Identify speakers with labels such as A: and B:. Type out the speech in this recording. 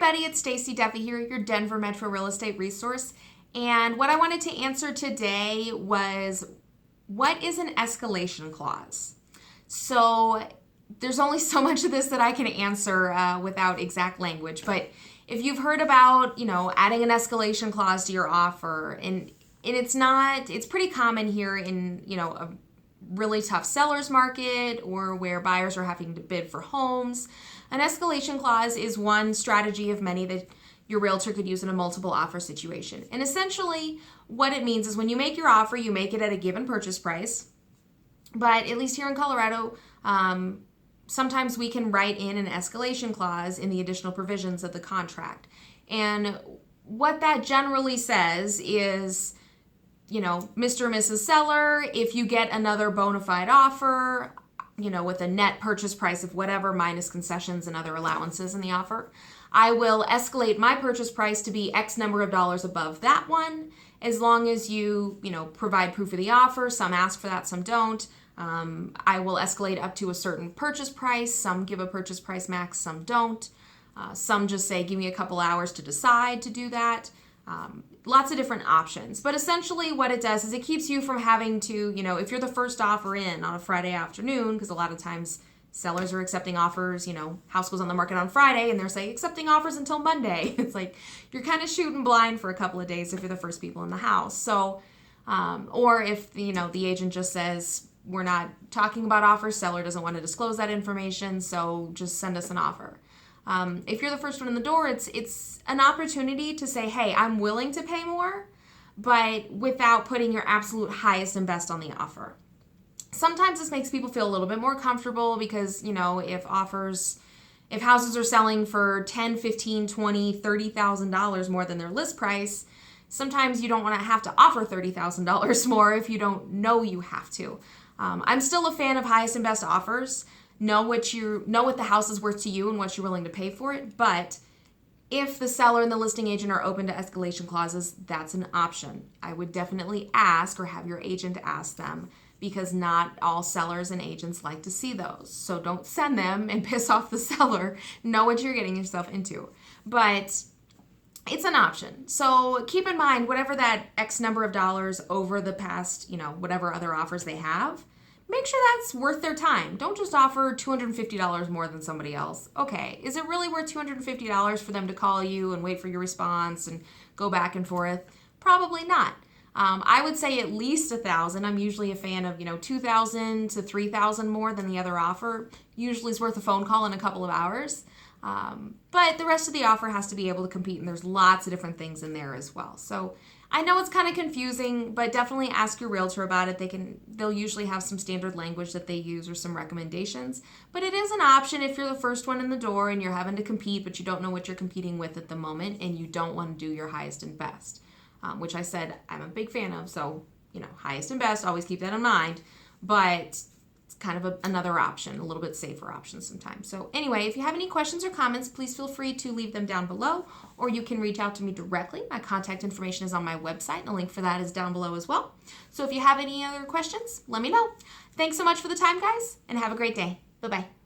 A: everybody, it's Stacie Duffy here, your Denver Metro real estate resource. And what I wanted to answer today was, what is an escalation clause? So there's only so much of this that I can answer without exact language. But if you've heard about, adding an escalation clause to your offer, and it's pretty common here in, a really tough seller's market or where buyers are having to bid for homes. An escalation clause is one strategy of many that your realtor could use in a multiple offer situation. And essentially what it means is when you make your offer, you make it at a given purchase price. But at least here in Colorado, sometimes we can write in an escalation clause in the additional provisions of the contract. And what that generally says is, Mr. or Mrs. Seller, if you get another bona fide offer, with a net purchase price of whatever minus concessions and other allowances in the offer, I will escalate my purchase price to be X number of dollars above that one, as long as you, provide proof of the offer. Some ask for that, some don't. I will escalate up to a certain purchase price. Some give a purchase price max, some don't. Some just say, give me a couple hours to decide to do that. Lots of different options. But essentially what it does is it keeps you from having to, if you're the first offer in on a Friday afternoon, because a lot of times sellers are accepting offers, house goes on the market on Friday and they're saying accepting offers until Monday. It's like you're kind of shooting blind for a couple of days if you're the first people in the house. So, or if, the agent just says, we're not talking about offers, seller doesn't want to disclose that information, so just send us an offer. If you're the first one in the door, it's an opportunity to say, hey, I'm willing to pay more, but without putting your absolute highest and best on the offer. Sometimes this makes people feel a little bit more comfortable because, if houses are selling for $10, $15, $20, $30,000 more than their list price, sometimes you don't want to have to offer $30,000 more if you don't know you have to. I'm still a fan of highest and best offers. Know what the house is worth to you and what you're willing to pay for it. But if the seller and the listing agent are open to escalation clauses, that's an option. I would definitely ask or have your agent ask them, because not all sellers and agents like to see those. So don't send them and piss off the seller. Know what you're getting yourself into. But it's an option. So keep in mind, whatever that X number of dollars over the past, whatever other offers they have, make sure that's worth their time. Don't just offer $250 more than somebody else. Okay, is it really worth $250 for them to call you and wait for your response and go back and forth? Probably not. I would say at least $1,000. I'm usually a fan of, $2,000 to $3,000 more than the other offer. Usually is worth a phone call in a couple of hours. But the rest of the offer has to be able to compete, and there's lots of different things in there as well. So I know it's kind of confusing, but definitely ask your realtor about it. They'll usually have some standard language that they use or some recommendations. But it is an option if you're the first one in the door and you're having to compete, but you don't know what you're competing with at the moment, and you don't want to do your highest and best, which I said I'm a big fan of. So, highest and best, always keep that in mind. But it's kind of another option, a little bit safer option sometimes. So anyway, if you have any questions or comments, please feel free to leave them down below, or you can reach out to me directly. My contact information is on my website, and a link for that is down below as well. So if you have any other questions, let me know. Thanks so much for the time, guys, and have a great day. Bye-bye.